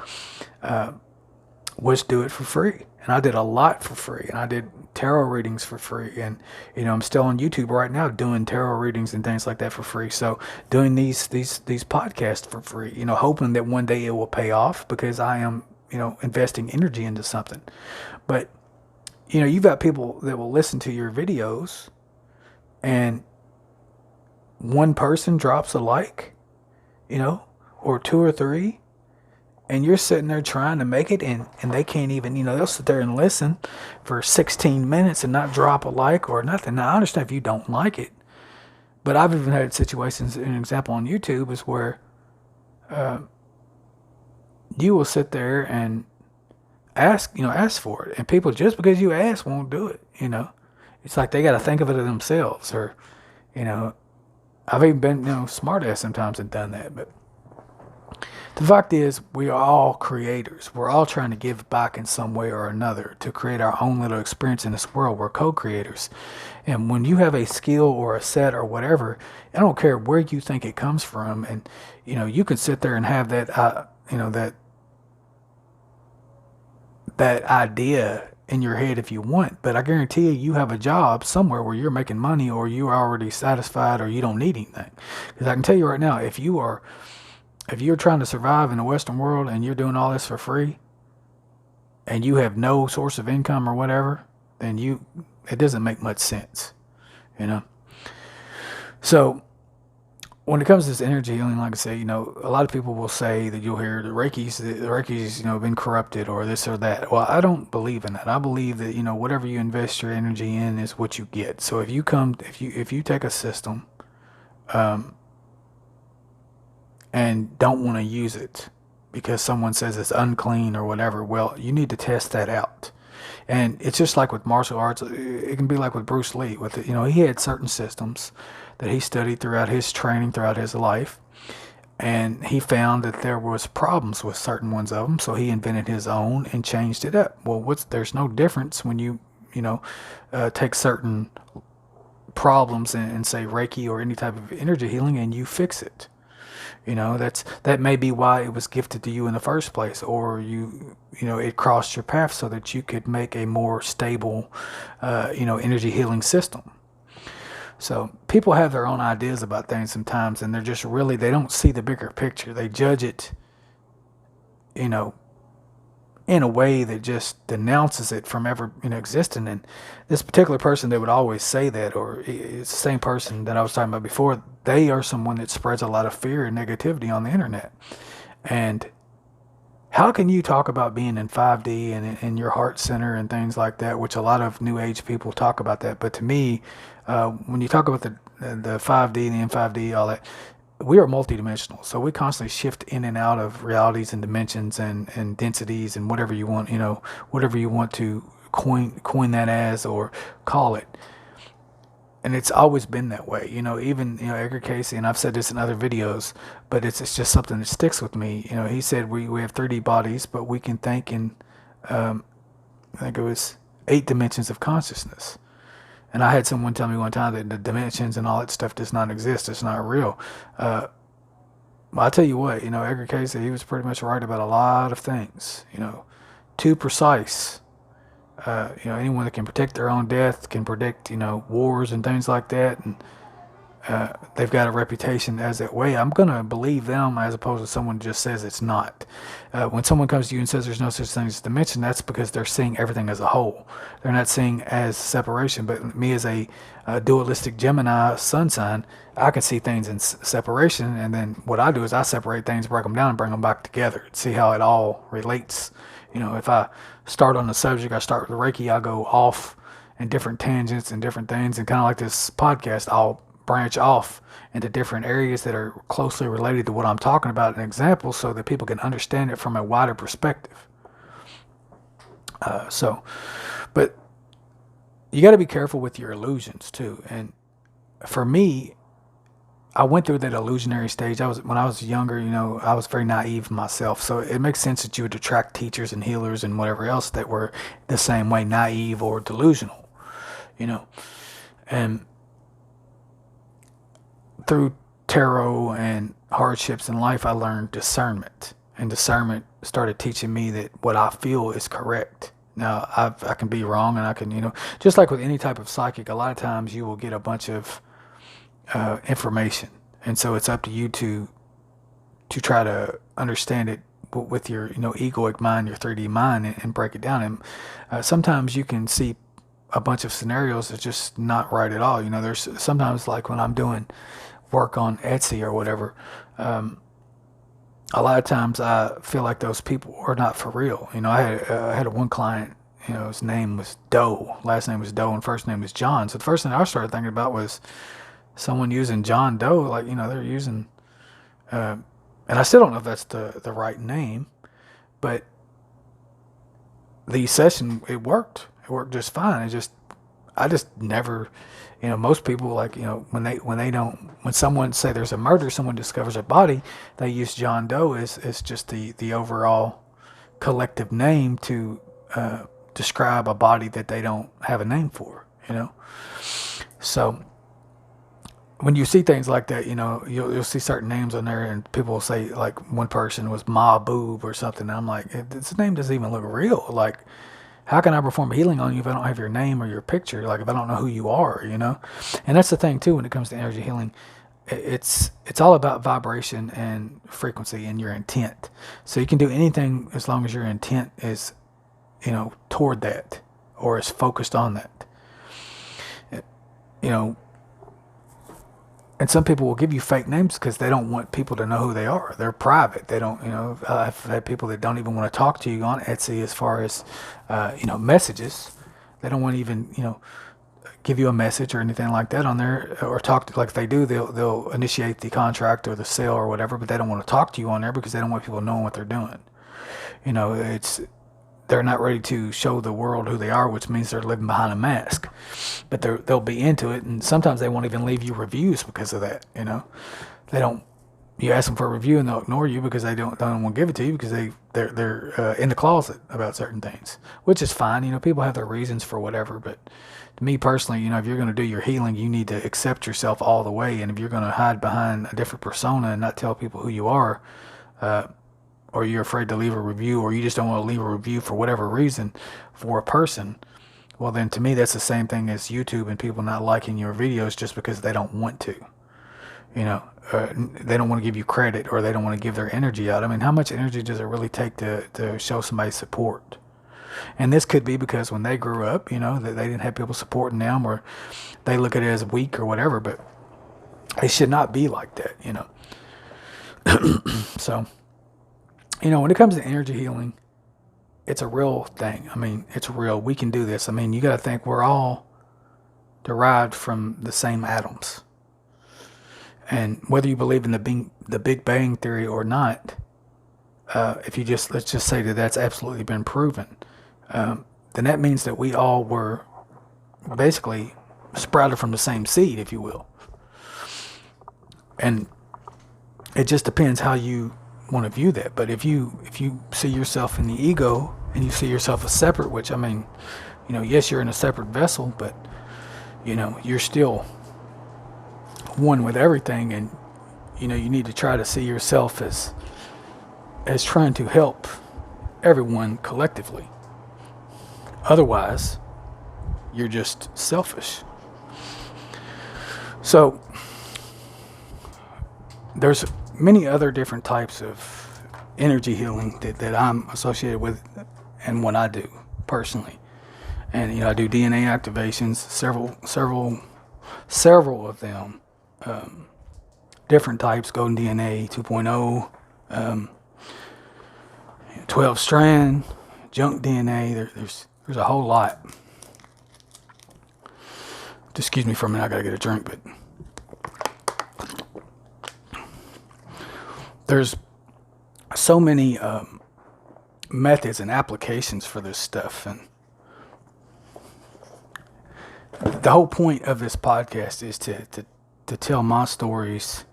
was do it for free. And I did a lot for free, and I did tarot readings for free, and I'm still on YouTube right now doing tarot readings and things like that for free. So doing these podcasts for free, hoping that one day it will pay off, because I am investing energy into something. But you've got people that will listen to your videos, and one person drops a like, or two or three, and you're sitting there trying to make it, and they can't even, they'll sit there and listen for 16 minutes and not drop a like or nothing. Now, I understand if you don't like it, but I've even had situations, an example on YouTube is where you will sit there and ask for it, and people, just because you ask, won't do it. It's like they got to think of it themselves, or, I've even been, smart ass sometimes and done that. But the fact is, we are all creators. We're all trying to give back in some way or another to create our own little experience in this world. We're co-creators. And when you have a skill or a set or whatever, I don't care where you think it comes from. And, you can sit there and have that, that idea in your head if you want, but I guarantee you have a job somewhere where you're making money, or you are already satisfied, or you don't need anything. Because I can tell you right now, if you're trying to survive in the Western world and you're doing all this for free, and you have no source of income or whatever, then it doesn't make much sense, you know. So when it comes to this energy healing, like I say, a lot of people will say that you'll hear the Reiki's, been corrupted or this or that. Well, I don't believe in that. I believe that, whatever you invest your energy in is what you get. So if you take a system, and don't want to use it because someone says it's unclean or whatever, well, you need to test that out. And it's just like with martial arts. It can be like with Bruce Lee. He had certain systems that he studied throughout his training, throughout his life, and he found that there was problems with certain ones of them. So he invented his own and changed it up. Well, there's no difference when you take certain problems and say Reiki or any type of energy healing, and you fix it. That may be why it was gifted to you in the first place, or it crossed your path so that you could make a more stable, energy healing system. So people have their own ideas about things sometimes, and they don't see the bigger picture. They judge it, in a way that just denounces it from ever existing. And this particular person that would always say that, or it's the same person that I was talking about before, they are someone that spreads a lot of fear and negativity on the internet. And how can you talk about being in 5D and in your heart center and things like that, which a lot of new age people talk about that. But to me, when you talk about the 5D and the M5D, all that, we are multidimensional. So we constantly shift in and out of realities and dimensions and densities and whatever you want, whatever you want to coin that as or call it. And it's always been that way, even, Edgar Casey, and I've said this in other videos, but it's just something that sticks with me. He said we have 3D bodies, but we can think in, I think it was 8 dimensions of consciousness. And I had someone tell me one time that the dimensions and all that stuff does not exist. It's not real. I'll tell you what, Edgar Casey, he was pretty much right about a lot of things, too precise. Anyone that can predict their own death can predict, wars and things like that. And they've got a reputation as that way. I'm going to believe them as opposed to someone who just says it's not. When someone comes to you and says there's no such thing as dimension, that's because they're seeing everything as a whole. They're not seeing as separation. But me as a dualistic Gemini sun sign, I can see things in separation. And then what I do is I separate things, break them down, and bring them back together. See how it all relates. If I start on the subject, I start with Reiki, I go off in different tangents and different things. And kind of like this podcast, I'll branch off into different areas that are closely related to what I'm talking about, an example, so that people can understand it from a wider perspective. But you got to be careful with your illusions too. And for me, I went through that illusionary stage. When I was younger, I was very naive myself. So it makes sense that you would attract teachers and healers and whatever else that were the same way, naive or delusional, and through tarot and hardships in life, I learned discernment, and discernment started teaching me that what I feel is correct. Now, I can be wrong, and I can, just like with any type of psychic, a lot of times you will get a bunch of information, and so it's up to you to try to understand it with your, egoic mind, your 3D mind, and break it down. And sometimes you can see a bunch of scenarios that's just not right at all. There's sometimes, like when I'm doing work on Etsy or whatever, a lot of times I feel like those people are not for real. I had one client, his name was Doe, last name was Doe, and first name was John. So the first thing I started thinking about was someone using John Doe, like, they're using, and I still don't know if that's the right name, but the session, it worked just fine. I just never, most people, like, when someone say there's a murder, someone discovers a body, they use John Doe as just the overall collective name to describe a body that they don't have a name for, So when you see things like that, you'll see certain names on there, and people will say like one person was Ma Boob or something. And I'm like, this name doesn't even look real. Like, how can I perform healing on you if I don't have your name or your picture? Like, if I don't know who you are. And that's the thing too when it comes to energy healing. It's all about vibration and frequency and your intent. So you can do anything as long as your intent is, toward that, or is focused on that. You know, and some people will give you fake names because they don't want people to know who they are. They're private. They don't, I've had people that don't even want to talk to you on Etsy as far as, messages. They don't want to even, give you a message or anything like that on there, or talk to, like if they do, they'll initiate the contract or the sale or whatever, but they don't want to talk to you on there because they don't want people knowing what they're doing. They're not ready to show the world who they are, which means they're living behind a mask. But they'll be into it, and sometimes they won't even leave you reviews because of that. They don't. You ask them for a review, and they'll ignore you because they don't want to give it to you because they're in the closet about certain things, which is fine. People have their reasons for whatever. But to me personally, if you're going to do your healing, you need to accept yourself all the way. And if you're going to hide behind a different persona and not tell people who you are, or you're afraid to leave a review, or you just don't want to leave a review for whatever reason for a person, well then to me that's the same thing as YouTube and people not liking your videos just because they don't want to. They don't want to give you credit, or they don't want to give their energy out. I mean, how much energy does it really take to show somebody support? And this could be because when they grew up, that they didn't have people supporting them, or they look at it as weak or whatever, but it should not be like that, So, when it comes to energy healing, it's a real thing. I mean, it's real. We can do this. I mean, you got to think we're all derived from the same atoms. And whether you believe in the Big Bang Theory or not, let's just say that that's absolutely been proven, then that means that we all were basically sprouted from the same seed, if you will. And it just depends how you want to view that. But if you see yourself in the ego and you see yourself as separate, which I mean, yes, you're in a separate vessel, but you're still one with everything, and you need to try to see yourself as trying to help everyone collectively. Otherwise, you're just selfish. So there's many other different types of energy healing that I'm associated with and what I do personally. And I do DNA activations, several of them, different types, golden DNA 2.0, 12 strand, junk DNA. There's a whole lot. Just excuse me for a minute, I gotta get a drink, but there's so many methods and applications for this stuff. And the whole point of this podcast is to tell my stories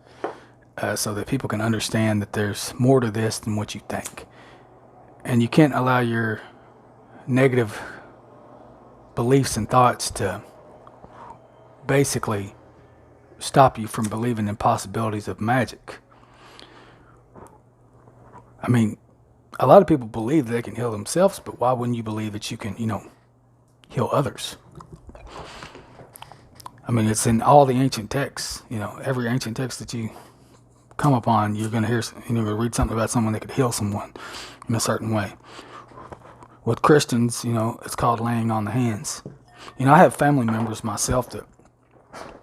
so that people can understand that there's more to this than what you think. And you can't allow your negative beliefs and thoughts to basically stop you from believing in possibilities of magic. I mean, a lot of people believe they can heal themselves, but why wouldn't you believe that you can, heal others? I mean, it's in all the ancient texts. Every ancient text that you come upon, you're going to hear, read something about someone that could heal someone in a certain way. With Christians, it's called laying on the hands. I have family members myself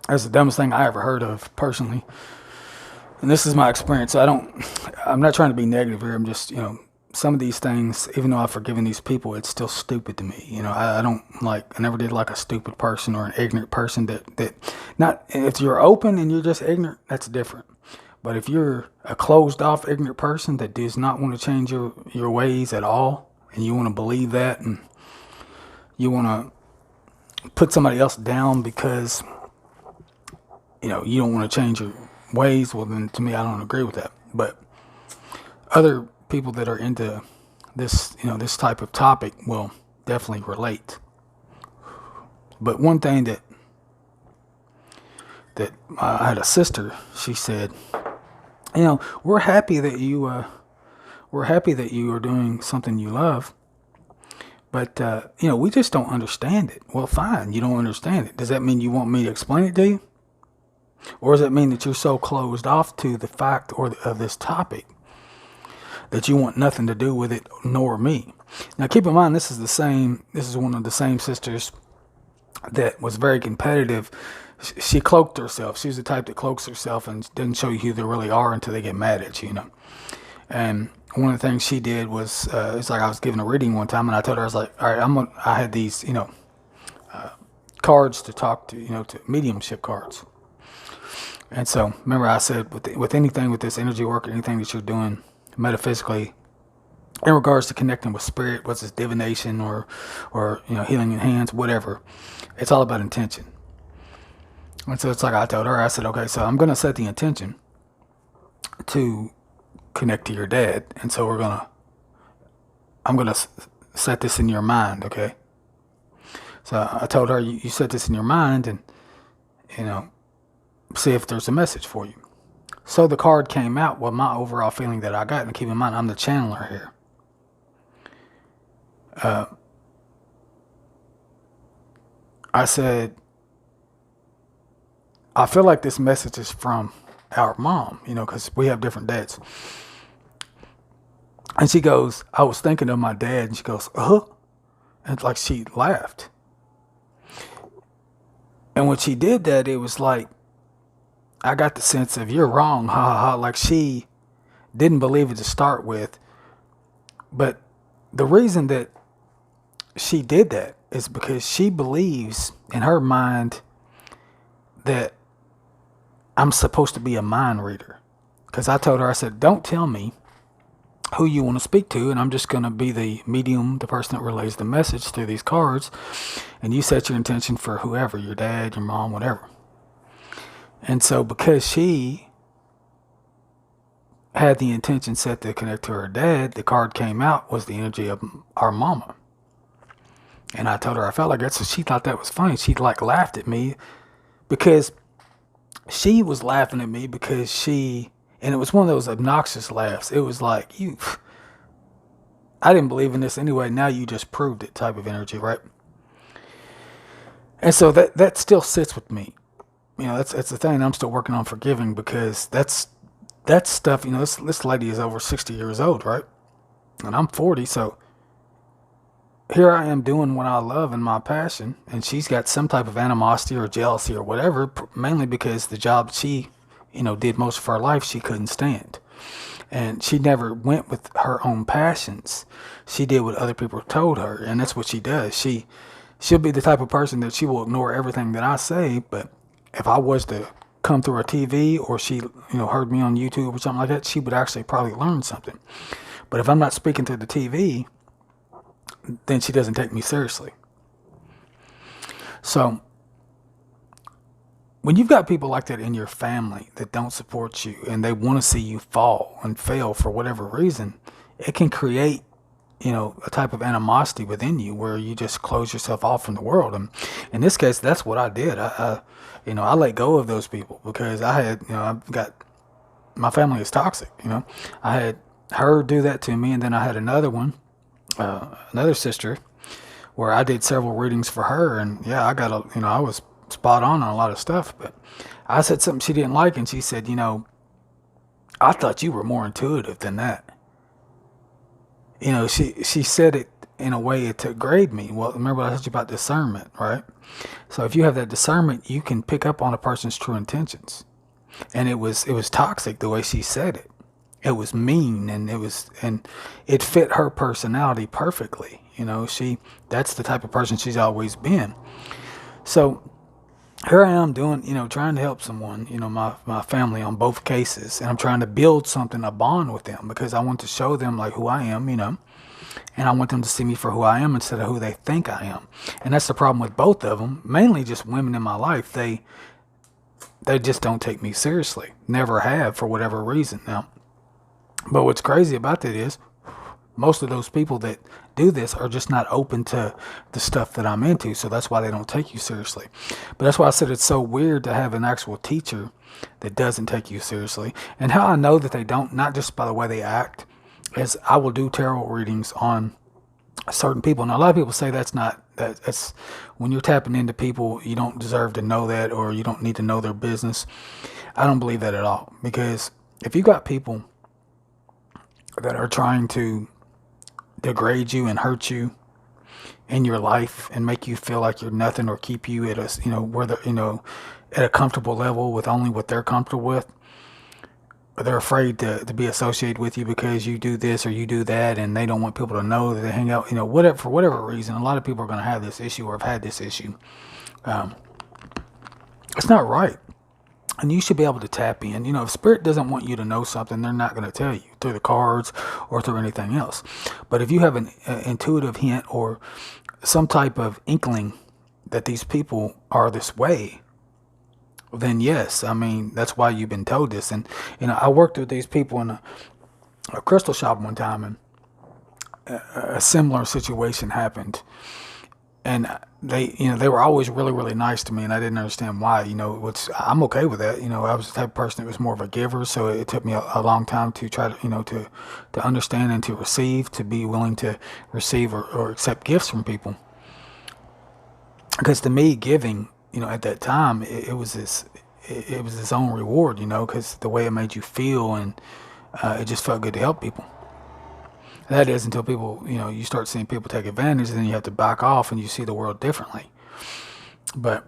that's the dumbest thing I ever heard of personally. And this is my experience. I'm not trying to be negative here. I'm just, some of these things, even though I've forgiven these people, it's still stupid to me. I never did like a stupid person or an ignorant person that not, if you're open and you're just ignorant, that's different. But if you're a closed off, ignorant person that does not want to change your ways at all, and you want to believe that, and you want to put somebody else down because, you don't want to change your ways, well then to me, I don't agree with that. But other people that are into this, this type of topic will definitely relate. But one thing that that I had a sister. She said, we're happy that you are doing something you love, but we just don't understand it. Well, fine, you don't understand it. Does that mean you want me to explain it to you? Or does it mean that you're so closed off to the fact of this topic that you want nothing to do with it, nor me? Now, keep in mind, this is one of the same sisters that was very competitive. She cloaked herself. She's the type that cloaks herself and doesn't show you who they really are until they get mad at you, And one of the things she did was, it's like I was giving a reading one time, and I told her, I was like, all right, I had these, cards to talk to, to mediumship cards. And so, remember I said, with anything with this energy work, anything that you're doing metaphysically, in regards to connecting with spirit, what's this divination or healing in hands, whatever, it's all about intention. And so it's like I told her, I said, okay, so I'm going to set the intention to connect to your dad. And so I'm going to set this in your mind, okay? So I told her, you set this in your mind and, see if there's a message for you. So the card came out with my overall feeling that I got. And keep in mind, I'm the channeler here. I said, I feel like this message is from our mom, because we have different dads. And she goes, I was thinking of my dad. And she goes, And it's like she laughed. And when she did that, it was like, I got the sense of, you're wrong, ha ha ha. Like she didn't believe it to start with. But the reason that she did that is because she believes in her mind that I'm supposed to be a mind reader. Because I told her, I said, don't tell me who you want to speak to, and I'm just going to be the medium, the person that relays the message through these cards, and you set your intention for whoever, your dad, your mom, whatever. And so because she had the intention set to connect to her dad, the card came out was the energy of our mama. And I told her I felt like that, so she thought that was funny. She laughed at me because she was laughing at me because and it was one of those obnoxious laughs. It was like, I didn't believe in this anyway, now you just proved it type of energy, right? And so that still sits with me. That's the thing I'm still working on forgiving, because that's stuff, this lady is over 60 years old, right? And I'm 40, so here I am doing what I love and my passion, and she's got some type of animosity or jealousy or whatever, mainly because the job she, did most of her life, she couldn't stand. And she never went with her own passions. She did what other people told her, and that's what she does. She'll be the type of person that she will ignore everything that I say, but if I was to come through her TV or she, heard me on YouTube or something like that, she would actually probably learn something. But if I'm not speaking to the TV, then she doesn't take me seriously. So when you've got people like that in your family that don't support you and they want to see you fall and fail for whatever reason, it can create, a type of animosity within you where you just close yourself off from the world. And in this case, that's what I did. I let go of those people because I had, my family is toxic, I had her do that to me. And then I had another sister where I did several readings for her. And yeah, I was spot on a lot of stuff, but I said something she didn't like. And she said, I thought you were more intuitive than that. She said it in a way to grade me. Well, remember what I told you about discernment, right? So if you have that discernment, you can pick up on a person's true intentions. And it was toxic the way she said it. It was mean, and it fit her personality perfectly. That's the type of person she's always been. So here I am doing, trying to help someone, my family on both cases. And I'm trying to build something, a bond with them, because I want to show them who I am, and I want them to see me for who I am instead of who they think I am. And that's the problem with both of them, mainly just women in my life. They just don't take me seriously. Never have, for whatever reason. Now, but what's crazy about that is most of those people that do this are just not open to the stuff that I'm into. So that's why they don't take you seriously. But that's why I said it's so weird to have an actual teacher that doesn't take you seriously. And how I know that they don't, not just by the way they act, is I will do tarot readings on certain people. Now, a lot of people say that's when you're tapping into people, you don't deserve to know that, or you don't need to know their business. I don't believe that at all, because if you got people that are trying to degrade you and hurt you in your life and make you feel like you're nothing, or keep you at a, where the, at a comfortable level with only what they're comfortable with, or they're afraid to be associated with you because you do this or you do that, and they don't want people to know that they hang out, whatever, for whatever reason. A lot of people are going to have this issue or have had this issue. It's not right. And you should be able to tap in. If Spirit doesn't want you to know something, they're not going to tell you through the cards or through anything else. But if you have an intuitive hint or some type of inkling that these people are this way, then yes, that's why you've been told this. And, I worked with these people in a crystal shop one time, and a similar situation happened. And they were always really, really nice to me, and I didn't understand why. Which I'm okay with that. I was the type of person that was more of a giver, so it took me a long time to try to, to understand and to receive, to be willing to receive or accept gifts from people. Because to me, giving, at that time, it was its own reward, because the way it made you feel, and it just felt good to help people. That is until people, you start seeing people take advantage, and then you have to back off and you see the world differently. But,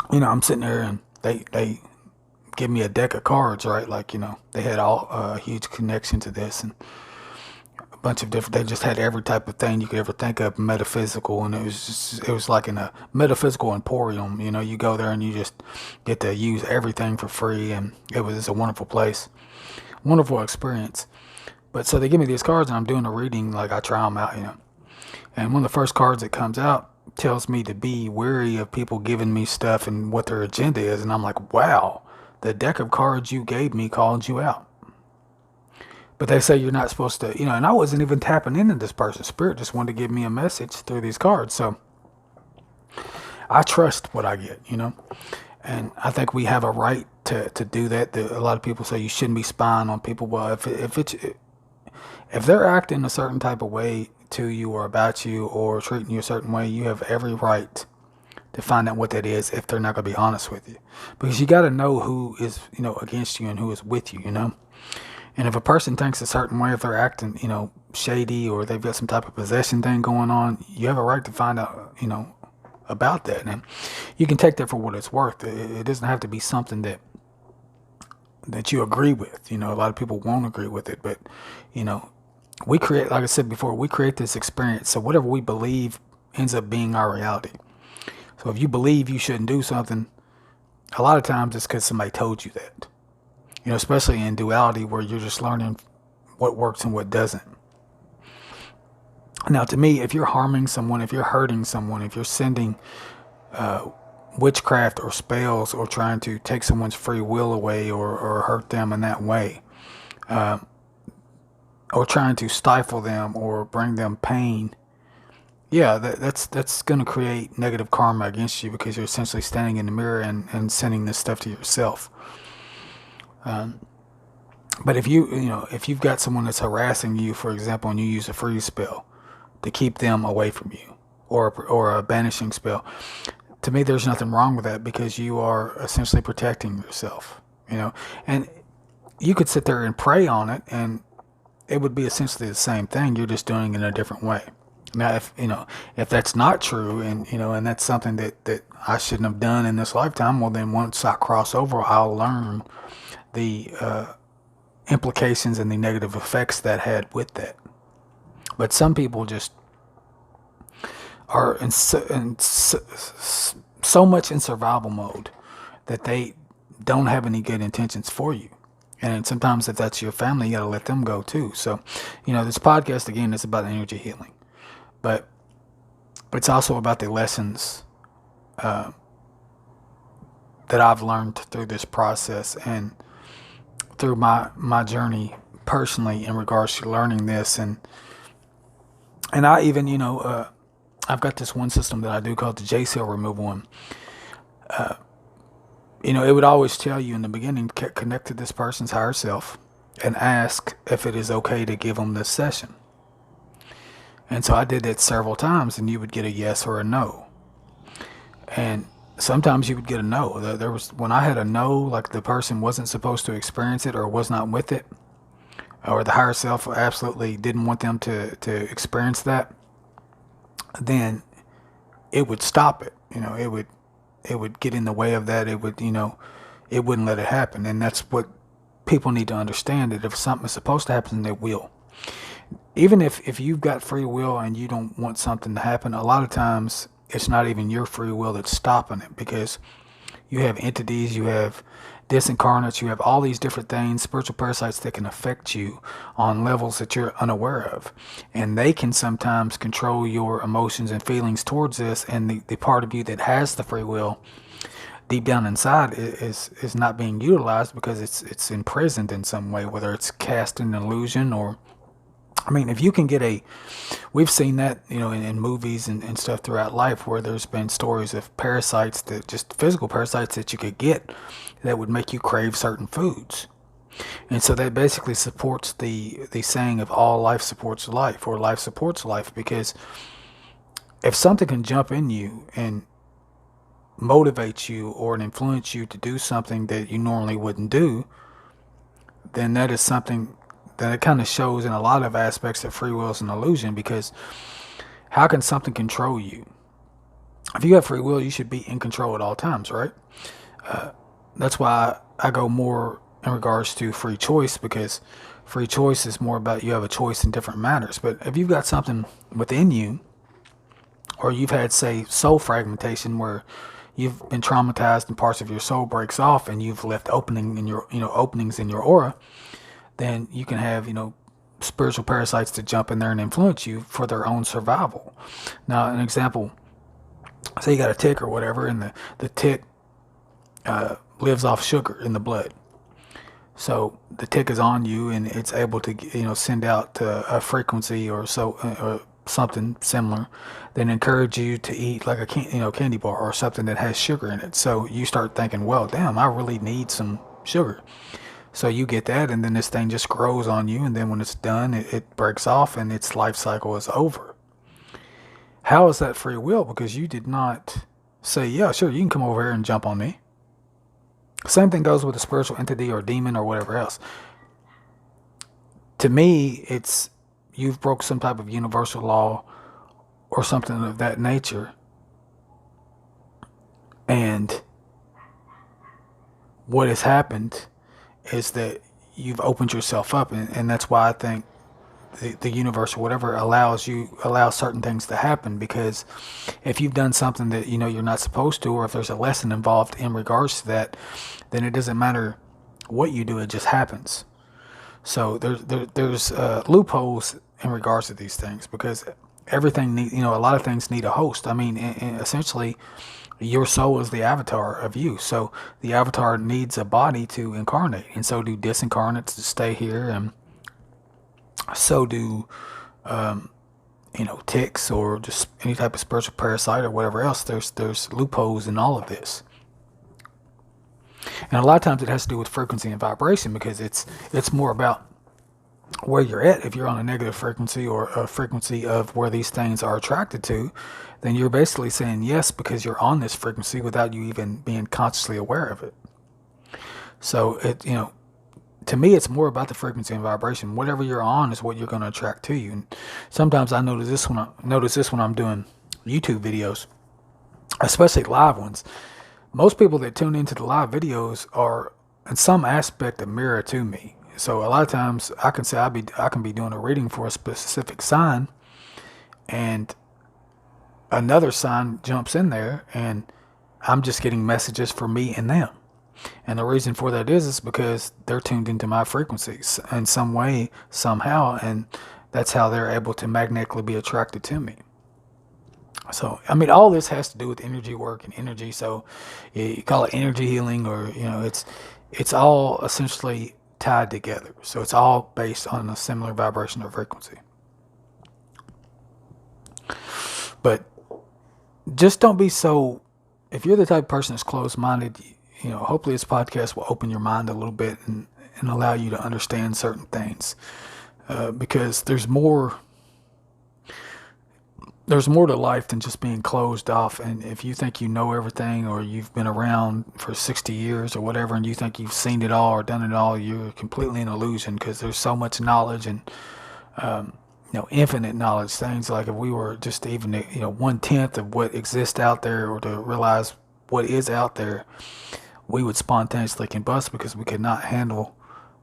I'm sitting there and they give me a deck of cards, right? Like, they had all a huge connection to this, and a bunch of different, they just had every type of thing you could ever think of metaphysical. And it was like in a metaphysical emporium. You go there and you just get to use everything for free. And it's a wonderful place. Wonderful experience. But so they give me these cards, and I'm doing a reading, like I try them out, And one of the first cards that comes out tells me to be wary of people giving me stuff and what their agenda is. And I'm like, wow, the deck of cards you gave me called you out. But they say you're not supposed to, and I wasn't even tapping into this person's spirit, just wanted to give me a message through these cards. So I trust what I get, And I think we have a right to do that. A lot of people say you shouldn't be spying on people. Well, if they're acting a certain type of way to you or about you or treating you a certain way, you have every right to find out what that is if they're not going to be honest with you. Because you got to know who is, against you and who is with you, And if a person thinks a certain way, if they're acting, shady, or they've got some type of possession thing going on, you have a right to find out, about that. And you can take that for what it's worth. It doesn't have to be something that you agree with. A lot of people won't agree with it, but we create, like I said before, we create this experience. So whatever we believe ends up being our reality. So if you believe you shouldn't do something, a lot of times it's because somebody told you that. Especially in duality, where you're just learning what works and what doesn't. Now, to me, if you're harming someone, if you're hurting someone, if you're sending witchcraft or spells, or trying to take someone's free will away, or hurt them in that way, or trying to stifle them or bring them pain, yeah, that's going to create negative karma against you, because you're essentially standing in the mirror and sending this stuff to yourself. But if if you've got someone that's harassing you, for example, and you use a freeze spell to keep them away from you, or a banishing spell, to me, there's nothing wrong with that, because you are essentially protecting yourself, and you could sit there and pray on it, and it would be essentially the same thing. You're just doing it in a different way. Now, if that's not true, and and that's something that I shouldn't have done in this lifetime, well, then once I cross over, I'll learn the implications and the negative effects that had with that. But some people just are in so much in survival mode that they don't have any good intentions for you. And sometimes if that's your family, you got to let them go too. So, this podcast, again, is about energy healing. But it's also about the lessons that I've learned through this process, and through my journey personally in regards to learning this, and I even, I've got this one system that I do called the J cell removal, and it would always tell you in the beginning, connect to this person's higher self and ask if it is okay to give them this session. And so I did that several times, and you would get a yes or a no. And sometimes you would get a no. There was, when I had a no, like the person wasn't supposed to experience it or was not with it, or the higher self absolutely didn't want them to experience that, then it would stop it. It would get in the way of that. It would, it wouldn't let it happen. And that's what people need to understand, that if something is supposed to happen, it will. Even if you've got free will and you don't want something to happen, a lot of times it's not even your free will that's stopping it, because you have entities, you have disincarnates, you have all these different things, spiritual parasites that can affect you on levels that you're unaware of. And they can sometimes control your emotions and feelings towards this, and the part of you that has the free will deep down inside is not being utilized because it's imprisoned in some way, whether it's cast an illusion or, I mean, if you can get we've seen that, in movies and stuff throughout life, where there's been stories of parasites, that just physical parasites that you could get that would make you crave certain foods. And so that basically supports the saying of all life supports life, or life supports life, because if something can jump in you and motivate you or influence you to do something that you normally wouldn't do, then that is something that it kind of shows in a lot of aspects that free will is an illusion. Because how can something control you? If you have free will, you should be in control at all times, right? That's why I go more in regards to free choice, because free choice is more about you have a choice in different matters. But if you've got something within you, or you've had, say, soul fragmentation, where you've been traumatized and parts of your soul breaks off and you've left openings in your aura, then you can have, spiritual parasites to jump in there and influence you for their own survival. Now, an example, say you got a tick or whatever, and the tick lives off sugar in the blood. So the tick is on you, and it's able to, send out a frequency or something similar, then encourage you to eat like a candy bar or something that has sugar in it. So you start thinking, well, damn, I really need some sugar. So you get that, and then this thing just grows on you, and then when it's done, it breaks off and its life cycle is over. How is that free will? Because you did not say, yeah, sure, you can come over here and jump on me. Same thing goes with a spiritual entity or demon or whatever else. To me, it's you've broke some type of universal law or something of that nature. And what has happened is that you've opened yourself up, and that's why I think the universe or whatever allows certain things to happen. Because if you've done something that you're not supposed to, or if there's a lesson involved in regards to that, then it doesn't matter what you do, it just happens. So there's loopholes in regards to these things, because everything a lot of things need a host. I mean, essentially, your soul is the avatar of you. So the avatar needs a body to incarnate, and so do disincarnates to stay here, and so do ticks, or just any type of spiritual parasite or whatever else. There's loopholes in all of this. And a lot of times it has to do with frequency and vibration, because it's more about where you're at. If you're on a negative frequency, or a frequency of where these things are attracted to, then you're basically saying yes because you're on this frequency without you even being consciously aware of it. So to me, it's more about the frequency and vibration. Whatever you're on is what you're going to attract to you. And sometimes I notice this when I'm doing YouTube videos, especially live ones. Most people that tune into the live videos are in some aspect a mirror to me. So a lot of times I can say I can be doing a reading for a specific sign, and another sign jumps in there, and I'm just getting messages for me and them. And the reason for that is because they're tuned into my frequencies in some way, somehow, and that's how they're able to magnetically be attracted to me. So, I mean, all this has to do with energy work and energy. So you call it energy healing, or, it's all essentially tied together. So it's all based on a similar vibration or frequency. But just don't be so, if you're the type of person that's closed-minded, hopefully this podcast will open your mind a little bit and allow you to understand certain things. Because there's more to life than just being closed off. And if you think you know everything, or you've been around for 60 years or whatever, and you think you've seen it all or done it all, you're completely in illusion, because there's so much knowledge and infinite knowledge. Things like, if we were just even 1/10 of what exists out there, or to realize what is out there, we would spontaneously combust, because we could not handle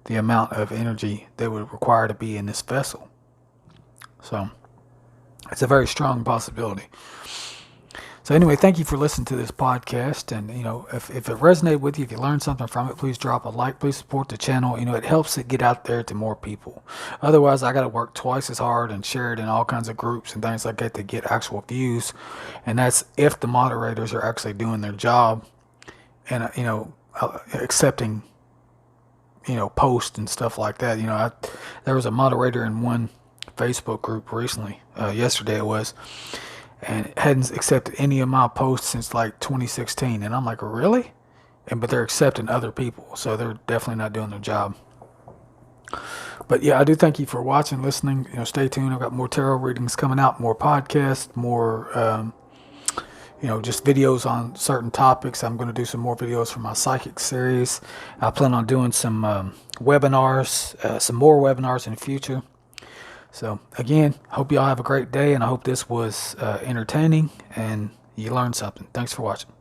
the amount of energy that would require to be in this vessel. So it's a very strong possibility. So anyway, thank you for listening to this podcast. And, if it resonated with you, if you learned something from it, please drop a like. Please support the channel. It helps it get out there to more people. Otherwise, I got to work twice as hard and share it in all kinds of groups and things like that to get actual views. And that's if the moderators are actually doing their job and, accepting, posts and stuff like that. There was a moderator in one Facebook group recently, yesterday it was, and hadn't accepted any of my posts since like 2016. And I'm like, really? But they're accepting other people, so they're definitely not doing their job. But yeah, I do thank you for watching, listening. Stay tuned. I've got more tarot readings coming out, more podcasts, more just videos on certain topics. I'm going to do some more videos for my psychic series. I plan on doing some webinars, some more webinars in the future. So again, hope y'all have a great day, and I hope this was entertaining and you learned something. Thanks for watching.